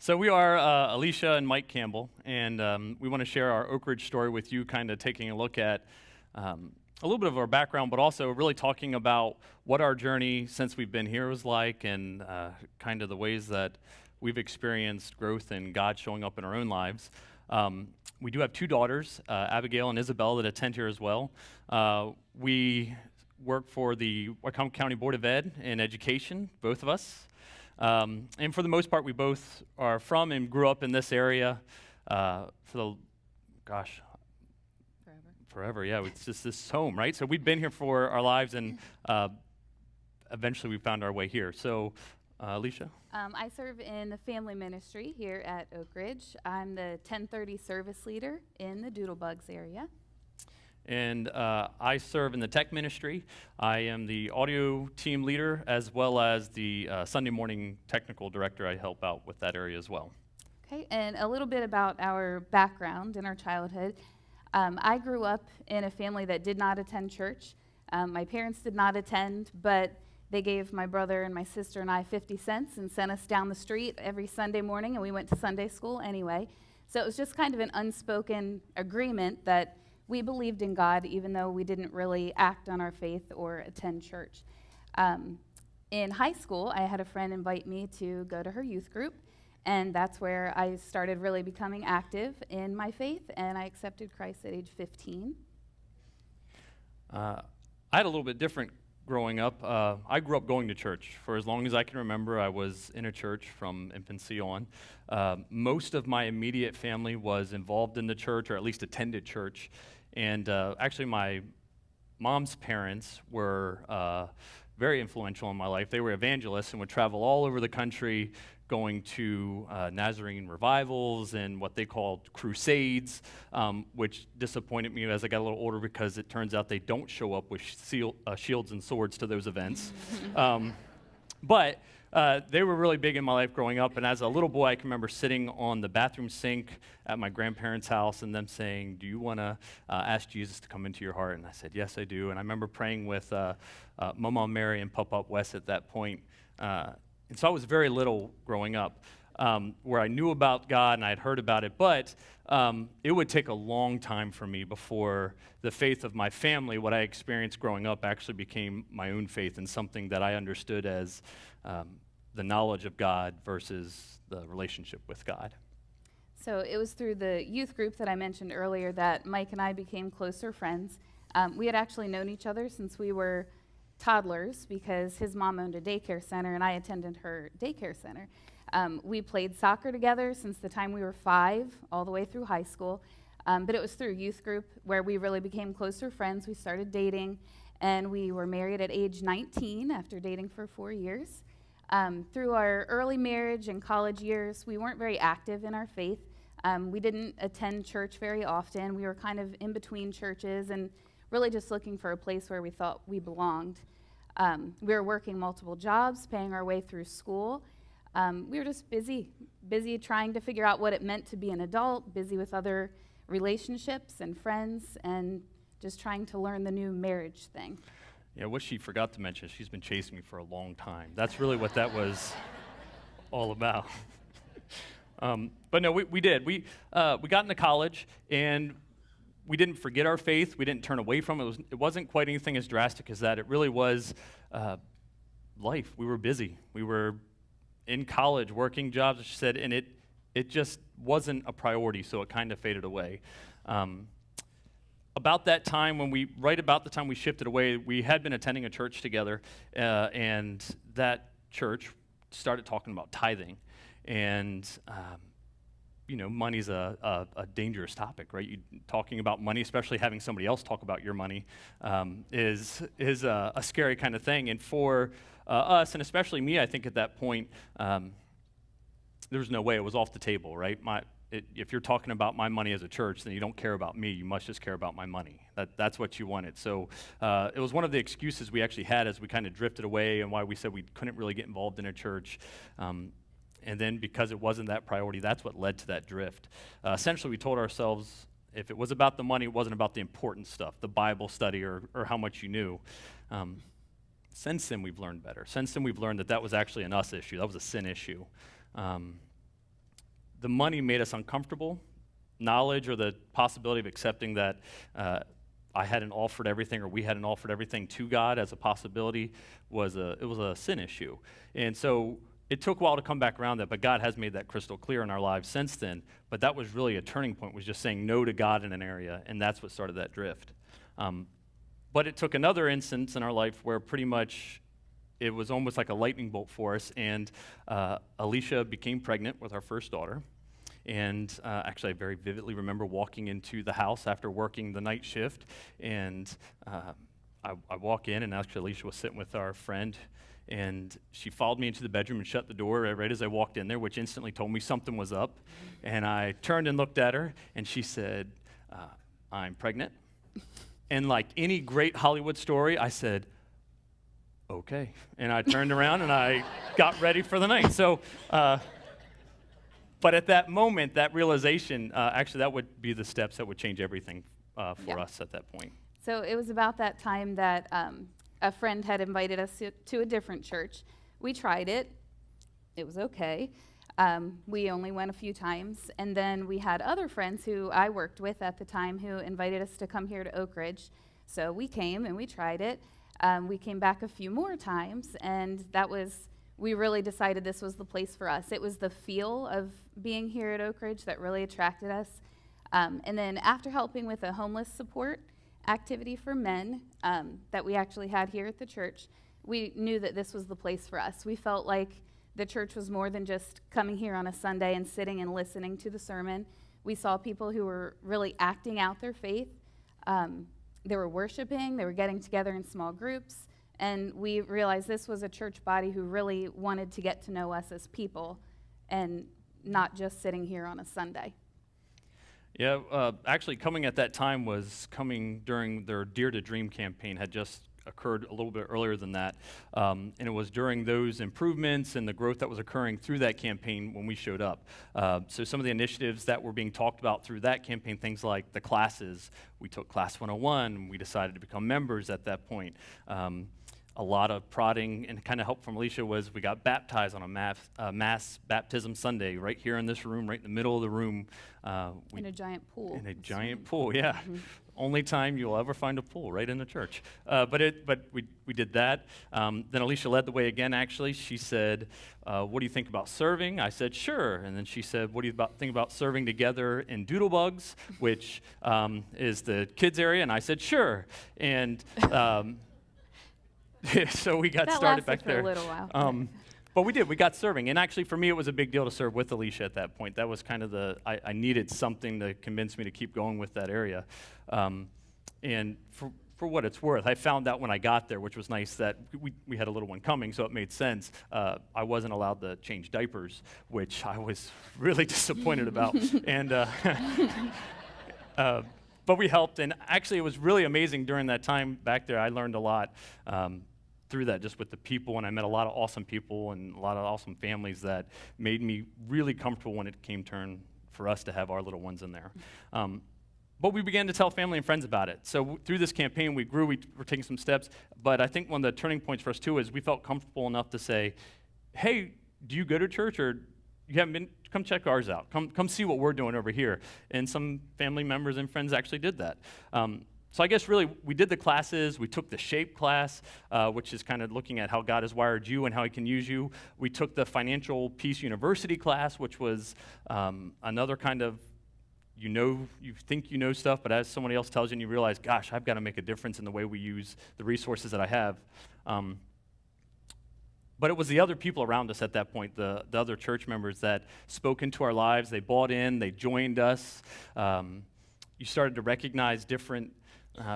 So we are Alicia and Mike Campbell, and we want to share our Oak Ridge story with you, kind of taking a look at a little bit of our background, but also really talking about what our journey since we've been here was like, and kind of the ways that we've experienced growth and God showing up in our own lives. We do have two daughters, Abigail and Isabel, that attend here as well. We work for the Wycombe County Board of Ed in Education, both of us. And for the most part, we both are from and grew up in this area forever. Yeah, it's just this home, right? So we've been here for our lives, and eventually we found our way here. So, Alicia? I serve in the family ministry here at Oak Ridge. I'm the 1030 service leader in the Doodlebugs area. And I serve in the tech ministry. I am the audio team leader as well as the Sunday morning technical director. I help out with that area as well. Okay, and a little bit about our background in our childhood. I grew up in a family that did not attend church. My parents did not attend, but they gave my brother and my sister and I 50 cents and sent us down the street every Sunday morning, and we went to Sunday school anyway. So it was just kind of an unspoken agreement that we believed in God, even though we didn't really act on our faith or attend church. In high school, I had a friend invite me to go to her youth group, and that's where I started really becoming active in my faith, and I accepted Christ at age 15. I had a little bit different growing up. I grew up going to church. For as long as I can remember, I was in a church from infancy on. Most of my immediate family was involved in the church, or at least attended church. And actually, my mom's parents were very influential in my life. They were evangelists and would travel all over the country going to Nazarene revivals and what they called crusades, which disappointed me as I got a little older because it turns out they don't show up with shields and swords to those events. But they were really big in my life growing up, and as a little boy, I can remember sitting on the bathroom sink at my grandparents' house and them saying, "Do you want to ask Jesus to come into your heart?" And I said, "Yes, I do." And I remember praying with Mama Mary and Papa Wes at that point. And so I was very little growing up, where I knew about God and I had heard about it, but it would take a long time for me before the faith of my family, what I experienced growing up, actually became my own faith and something that I understood as the knowledge of God versus the relationship with God. So it was through the youth group that I mentioned earlier that Mike and I became closer friends. We had actually known each other since we were toddlers because his mom owned a daycare center and I attended her daycare center. We played soccer together since the time we were 5 all the way through high school, but it was through youth group where we really became closer friends. We started dating, and we were married at age 19 after dating for 4 years. Through our early marriage and college years, we weren't very active in our faith. We didn't attend church very often. We were kind of in between churches and really just looking for a place where we thought we belonged. We were working multiple jobs, paying our way through school. We were just busy trying to figure out what it meant to be an adult, busy with other relationships and friends, and just trying to learn the new marriage thing. Yeah, what she forgot to mention, she's been chasing me for a long time. That's really what that was all about. But no, we did. We got into college, and we didn't forget our faith. We didn't turn away from it. It wasn't quite anything as drastic as that. It really was life. We were busy. We were in college, working jobs, as she said, and it just wasn't a priority, so it kind of faded away. About that time, right about the time we shifted away, we had been attending a church together, and that church started talking about tithing. And money's a dangerous topic, right? Talking about money, especially having somebody else talk about your money, is a scary kind of thing. And for us, and especially me, I think at that point, there was no way. It was off the table, right? If you're talking about my money as a church, then you don't care about me. You must just care about my money. That's what you wanted. So it was one of the excuses we actually had as we kind of drifted away, and why we said we couldn't really get involved in a church. And then because it wasn't that priority, that's what led to that drift. Essentially, we told ourselves if it was about the money, it wasn't about the important stuff, the Bible study or how much you knew. Since then, we've learned better. Since then, we've learned that was actually an us issue. That was a sin issue. the money made us uncomfortable. Knowledge or the possibility of accepting that I hadn't offered everything or we hadn't offered everything to God as a possibility was a sin issue. And so it took a while to come back around that, but God has made that crystal clear in our lives since then. But that was really a turning point, was just saying no to God in an area, and that's what started that drift. But it took another instance in our life where pretty much it was almost like a lightning bolt for us, and Alicia became pregnant with our first daughter. And actually, I very vividly remember walking into the house after working the night shift, and I walk in, and actually Alicia was sitting with our friend, and she followed me into the bedroom and shut the door right as I walked in there, which instantly told me something was up. And I turned and looked at her, and she said, "I'm pregnant." And like any great Hollywood story, I said, "Okay." And I turned around, and I got ready for the night. So. But at that moment, that realization, actually, that would be the steps that would change everything for us at that point. So it was about that time that a friend had invited us to a different church. We tried it. It was okay. We only went a few times. And then we had other friends who I worked with at the time who invited us to come here to Oak Ridge. So we came and we tried it. We came back a few more times, and we really decided this was the place for us. It was the feel of being here at Oak Ridge that really attracted us. And then after helping with a homeless support activity for men that we actually had here at the church, we knew that this was the place for us. We felt like the church was more than just coming here on a Sunday and sitting and listening to the sermon. We saw people who were really acting out their faith. They were worshiping, they were getting together in small groups, and we realized this was a church body who really wanted to get to know us as people and not just sitting here on a Sunday. Yeah, actually coming at that time was coming during their Dare to Dream campaign had just occurred a little bit earlier than that. And it was during those improvements and the growth that was occurring through that campaign when we showed up. So some of the initiatives that were being talked about through that campaign, things like the classes, we took Class 101, we decided to become members at that point. A lot of prodding and kind of help from Alicia was we got baptized on a mass baptism Sunday right here in this room, right in the middle of the room. In a giant pool. In a giant pool, yeah. Mm-hmm. Only time you'll ever find a pool, right in the church. But we did that. Then Alicia led the way again, actually. She said, what do you think about serving? I said, sure. And then she said, what do you think about serving together in Doodlebugs, which is the kids area? And I said, sure. And so we got started back there. That lasted for a little while. But we did. We got serving. And actually, for me, it was a big deal to serve with Alicia at that point. That was kind of I needed something to convince me to keep going with that area. And for what it's worth, I found out when I got there, which was nice, that we had a little one coming, so it made sense. I wasn't allowed to change diapers, which I was really disappointed about. And but we helped, and actually it was really amazing during that time back there. I learned a lot through that, just with the people, and I met a lot of awesome people and a lot of awesome families that made me really comfortable when it came turn for us to have our little ones in there. But we began to tell family and friends about it. So through this campaign, we grew, we were taking some steps, but I think one of the turning points for us too is we felt comfortable enough to say, hey, do you go to church, or you haven't been? Come check ours out. Come see what we're doing over here. And some family members and friends actually did that. So I guess really we did the classes. We took the SHAPE class, which is kind of looking at how God has wired you and how he can use you. We took the Financial Peace University class, which was another kind of, you think you know stuff, but as somebody else tells you and you realize, gosh, I've got to make a difference in the way we use the resources that I have. But it was the other people around us at that point, the other church members that spoke into our lives. They bought in, they joined us. You started to recognize different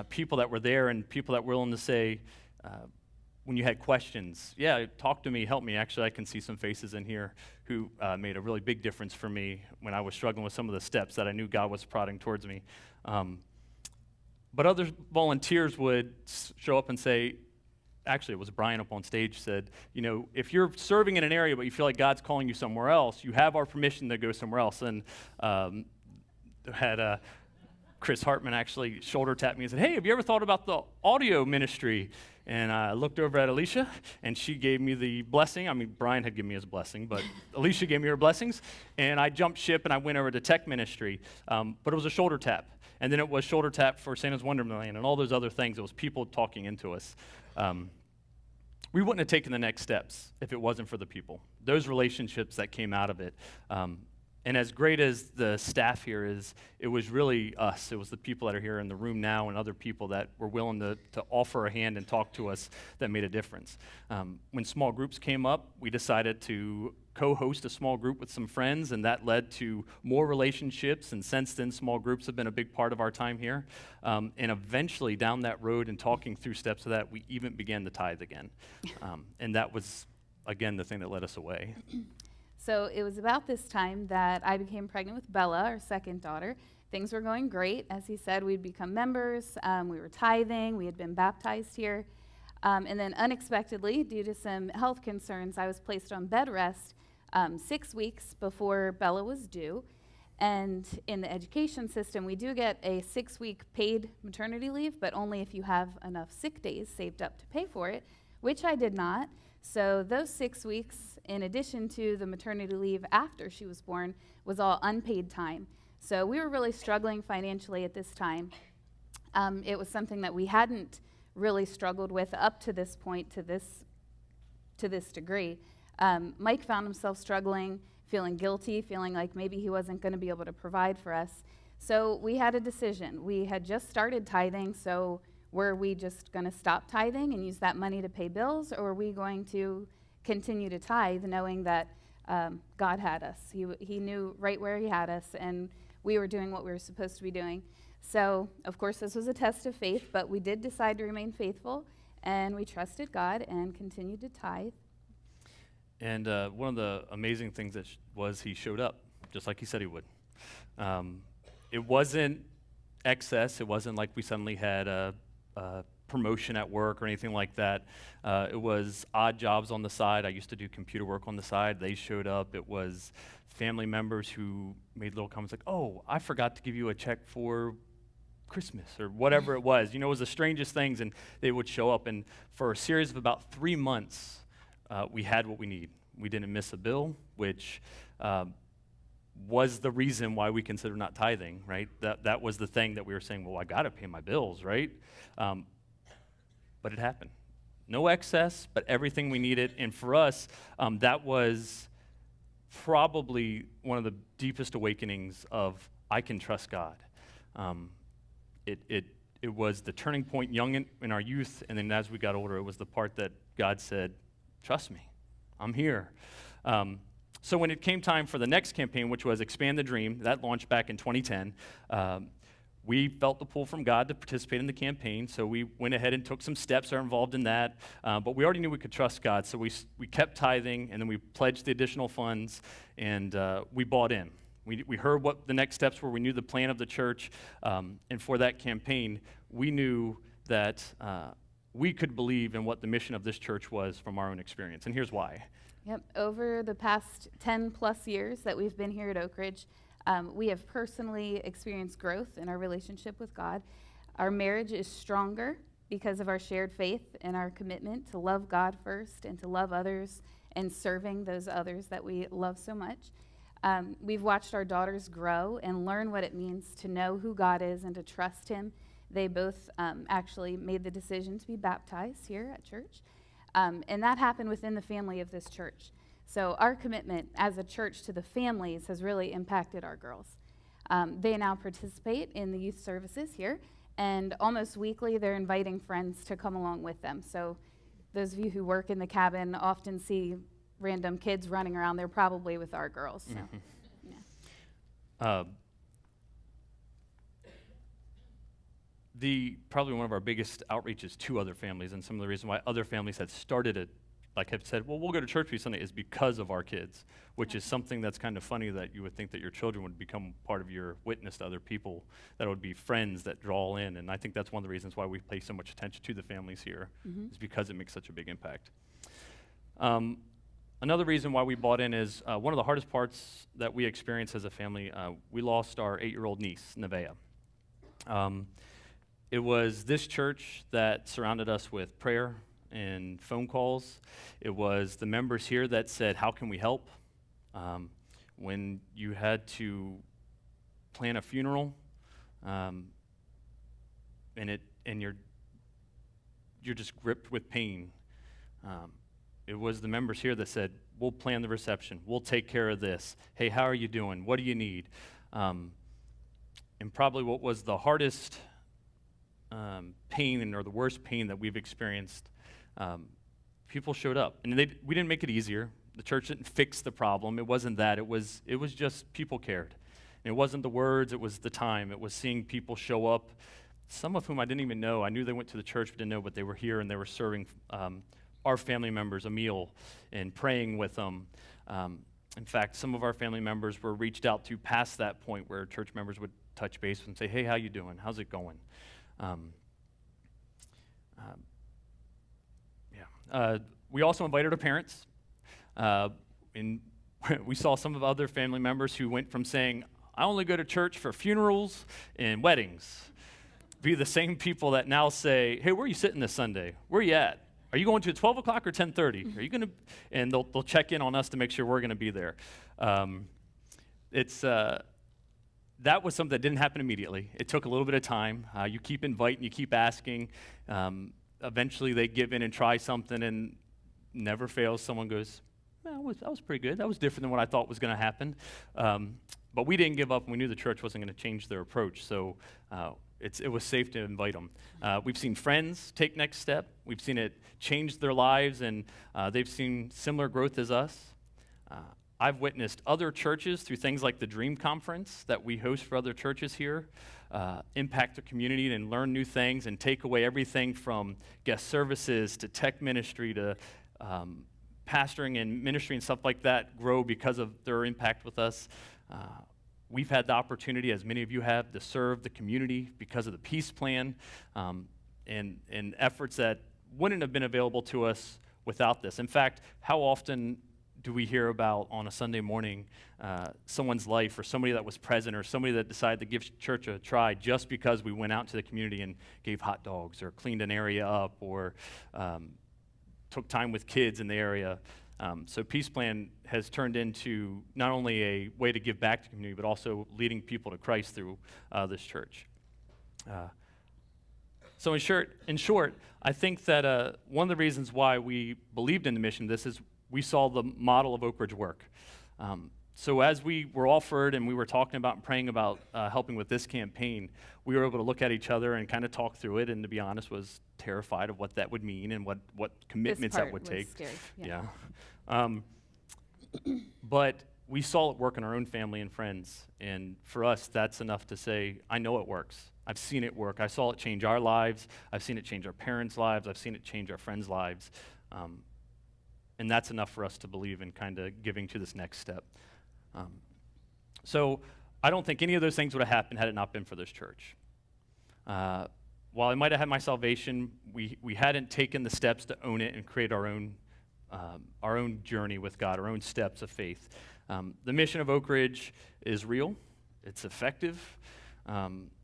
people that were there and people that were willing to say, when you had questions, yeah, talk to me, help me. Actually, I can see some faces in here who made a really big difference for me when I was struggling with some of the steps that I knew God was prodding towards me. But other volunteers would show up and say, actually, it was Brian up on stage said, if you're serving in an area but you feel like God's calling you somewhere else, you have our permission to go somewhere else. And had Chris Hartman actually shoulder tapped me and said, hey, have you ever thought about the audio ministry? and I looked over at Alicia, and she gave me the blessing. I mean, Brian had given me his blessing, but Alicia gave me her blessings, and I jumped ship, and I went over to tech ministry, but it was a shoulder tap. And then it was shoulder tap for Santa's Wonderland and all those other things. It was people talking into us. We wouldn't have taken the next steps if it wasn't for the people. Those relationships that came out of it. And as great as the staff here is, it was really us. It was the people that are here in the room now and other people that were willing to offer a hand and talk to us that made a difference. When small groups came up, we decided to co-host a small group with some friends, and that led to more relationships, and since then, small groups have been a big part of our time here. And eventually, down that road and talking through steps of that, we even began to tithe again. And that was, again, the thing that led us away. So it was about this time that I became pregnant with Bella, our second daughter. Things were going great. As he said, we'd become members. We were tithing. We had been baptized here. And then unexpectedly, due to some health concerns, I was placed on bed rest 6 weeks before Bella was due. And in the education system, we do get a 6-week paid maternity leave, but only if you have enough sick days saved up to pay for it, which I did not. So those 6 weeks, in addition to the maternity leave after she was born, was all unpaid time. So we were really struggling financially at this time. It was something that we hadn't really struggled with up to this point, to this degree. Mike found himself struggling, feeling guilty, feeling like maybe he wasn't going to be able to provide for us. So we had a decision. We had just started tithing, so were we just going to stop tithing and use that money to pay bills, or were we going to continue to tithe, knowing that God had us? He knew right where he had us, and we were doing what we were supposed to be doing. So, of course, this was a test of faith, but we did decide to remain faithful, and we trusted God and continued to tithe. And one of the amazing things that was he showed up, just like he said he would. It wasn't excess. It wasn't like we suddenly had a promotion at work or anything like that. It was odd jobs on the side. I used to do computer work on the side. They showed up. It was family members who made little comments like, oh, I forgot to give you a check for Christmas or whatever it was. You know, it was the strangest things, and they would show up. And for a series of about 3 months, we had what we need. We didn't miss a bill, which was the reason why we considered not tithing, right? That was the thing that we were saying, well, I got to pay my bills, right? But it happened. No excess, but everything we needed. And for us, that was probably one of the deepest awakenings of I can trust God. It was the turning point young in our youth, and then as we got older, it was the part that God said, trust me, I'm here. So when it came time for the next campaign, which was Expand the Dream, that launched back in 2010, we felt the pull from God to participate in the campaign, so we went ahead and took some steps that are involved in that, but we already knew we could trust God, so we kept tithing, and then we pledged the additional funds, and we bought in. We heard what the next steps were. We knew the plan of the church, and for that campaign, we knew that we could believe in what the mission of this church was from our own experience, and here's why. Yep, over the past 10 plus years that we've been here at Oak Ridge, we have personally experienced growth in our relationship with God. Our marriage is stronger because of our shared faith and our commitment to love God first and to love others and serving those others that we love so much. We've watched our daughters grow and learn what it means to know who God is and to trust Him. They both actually made the decision to be baptized here at church. And that happened within the family of this church. So our commitment as a church to the families has really impacted our girls. They now participate in the youth services here, and almost weekly they're inviting friends to come along with them. So those of you who work in the cabin often see random kids running around. They're probably with our girls. So, yeah. Probably one of our biggest outreaches to other families, and some of the reason why other families had started it, like have said, well, we'll go to church every Sunday, is because of our kids, which is something that's kind of funny that you would think that your children would become part of your witness to other people, that would be friends that draw in, and I think that's one of the reasons why we pay so much attention to the families here, is because it makes such a big impact. Another reason why we bought in is one of the hardest parts that we experienced as a family, we lost our 8-year-old niece, Nevaeh. It was this church that surrounded us with prayer and phone calls. It was the members here that said, how can we help? When you had to plan a funeral, and you're just gripped with pain. It was the members here that said, we'll plan the reception, we'll take care of this. Hey, how are you doing? What do you need? And probably what was the hardest pain or the worst pain that we've experienced, people showed up. And we didn't make it easier. The church didn't fix the problem. It wasn't that. It was just people cared. And it wasn't the words, it was the time. It was seeing people show up, some of whom I didn't even know. I knew they went to the church, but didn't know, but they were here and they were serving our family members a meal and praying with them. In fact, some of our family members were reached out to past that point where church members would touch base and say, hey, how you doing? How's it going? We also invited our parents. And we saw some of other family members who went from saying, I only go to church for funerals and weddings, be the same people that now say, hey, where are you sitting this Sunday? Where are you at? Are you going to 12 o'clock or 10:30? Are you going to? And they'll check in on us to make sure we're going to be there. That was something that didn't happen immediately. It took a little bit of time. You keep inviting, you keep asking. Eventually they give in and try something, and never fails. Someone goes, that was pretty good. That was different than what I thought was going to happen. But we didn't give up, and we knew the church wasn't going to change their approach. So it was safe to invite them. We've seen friends take next step. We've seen it change their lives, and they've seen similar growth as us. I've witnessed other churches through things like the Dream Conference that we host for other churches here, impact the community and learn new things and take away everything from guest services to tech ministry to pastoring and ministry and stuff like that grow because of their impact with us. We've had the opportunity, as many of you have, to serve the community because of the peace plan and efforts that wouldn't have been available to us without this. In fact, how often do we hear about on a Sunday morning someone's life or somebody that was present or somebody that decided to give church a try just because we went out to the community and gave hot dogs or cleaned an area up or took time with kids in the area. So Peace Plan has turned into not only a way to give back to the community, but also leading people to Christ through this church. So in short, I think that one of the reasons why we believed in the mission of this is we saw the model of Oak Ridge work. So as we were offered and we were talking about and praying about helping with this campaign, we were able to look at each other and kind of talk through it, and to be honest, was terrified of what that would mean and what commitments that would take. Scary. Yeah. But we saw it work in our own family and friends, and for us, that's enough to say, I know it works. I've seen it work. I saw it change our lives. I've seen it change our parents' lives. I've seen it change our friends' lives. And that's enough for us to believe in kind of giving to this next step. So I don't think any of those things would have happened had it not been for this church. While I might have had my salvation, we hadn't taken the steps to own it and create our own journey with God, our own steps of faith. The mission of Oak Ridge is real. It's effective.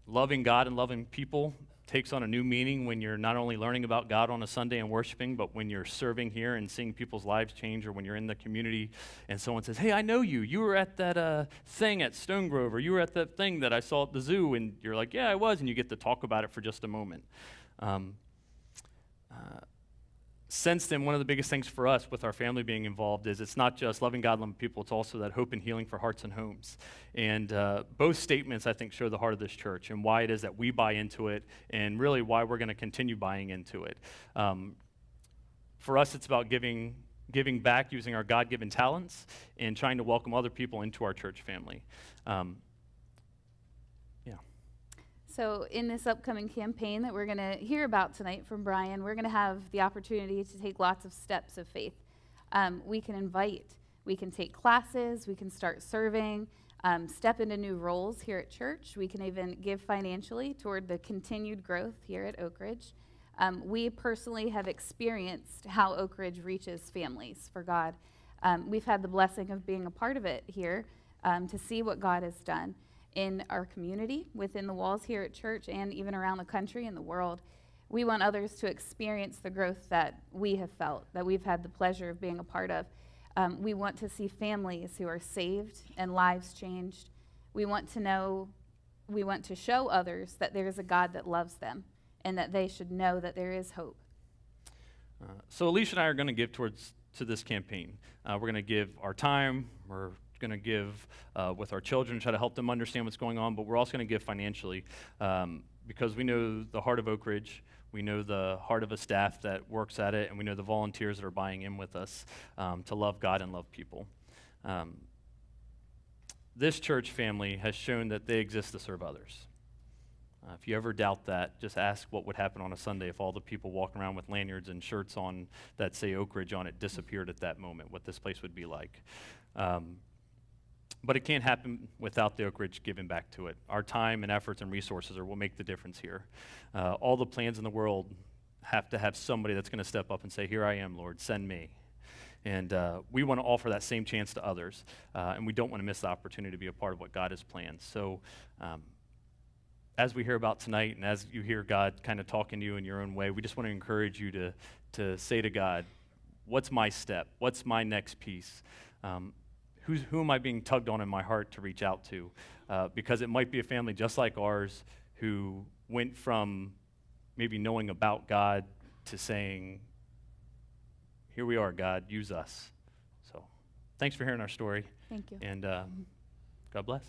Loving God and loving people takes on a new meaning when you're not only learning about God on a Sunday and worshiping, but when you're serving here and seeing people's lives change, or when you're in the community and someone says, hey, I know you. You were at that thing at Stone Grove, or you were at that thing that I saw at the zoo, and you're like, yeah, I was, and you get to talk about it for just a moment. Since then, one of the biggest things for us with our family being involved is it's not just loving God, loving people, it's also that hope and healing for hearts and homes. And both statements, I think, show the heart of this church and why it is that we buy into it and really why we're going to continue buying into it. For us, it's about giving back using our God-given talents and trying to welcome other people into our church family. So in this upcoming campaign that we're going to hear about tonight from Brian, we're going to have the opportunity to take lots of steps of faith. We can invite, we can take classes, we can start serving, step into new roles here at church. We can even give financially toward the continued growth here at Oak Ridge. We personally have experienced how Oak Ridge reaches families for God. We've had the blessing of being a part of it here to see what God has done. in our community, within the walls here at church, and even around the country and the world. We want others to experience the growth that we have felt, that we've had the pleasure of being a part of. We want to see families who are saved and lives changed. We want to show others that there is a God that loves them and that they should know that there is hope. So Alicia and I are going to give to this campaign. We're going to give our time. We're going to give with our children, try to help them understand what's going on, but we're also going to give financially because we know the heart of Oak Ridge. We know the heart of a staff that works at it, and we know the volunteers that are buying in with us to love God and love people. This church family has shown that they exist to serve others. If you ever doubt that, just ask what would happen on a Sunday if all the people walking around with lanyards and shirts on that say Oak Ridge on it disappeared at that moment, what this place would be like. But it can't happen without the Oak Ridge giving back to it. Our time and efforts and resources are what make the difference here. All the plans in the world have to have somebody that's going to step up and say, "Here I am, Lord, send me." And we want to offer that same chance to others, and we don't want to miss the opportunity to be a part of what God has planned. So as we hear about tonight, and as you hear God kind of talking to you in your own way, we just want to encourage you to say to God, what's my step? What's my next piece? Who am I being tugged on in my heart to reach out to? Because it might be a family just like ours who went from maybe knowing about God to saying, "Here we are, God, use us." So thanks for hearing our story. Thank you. And God bless.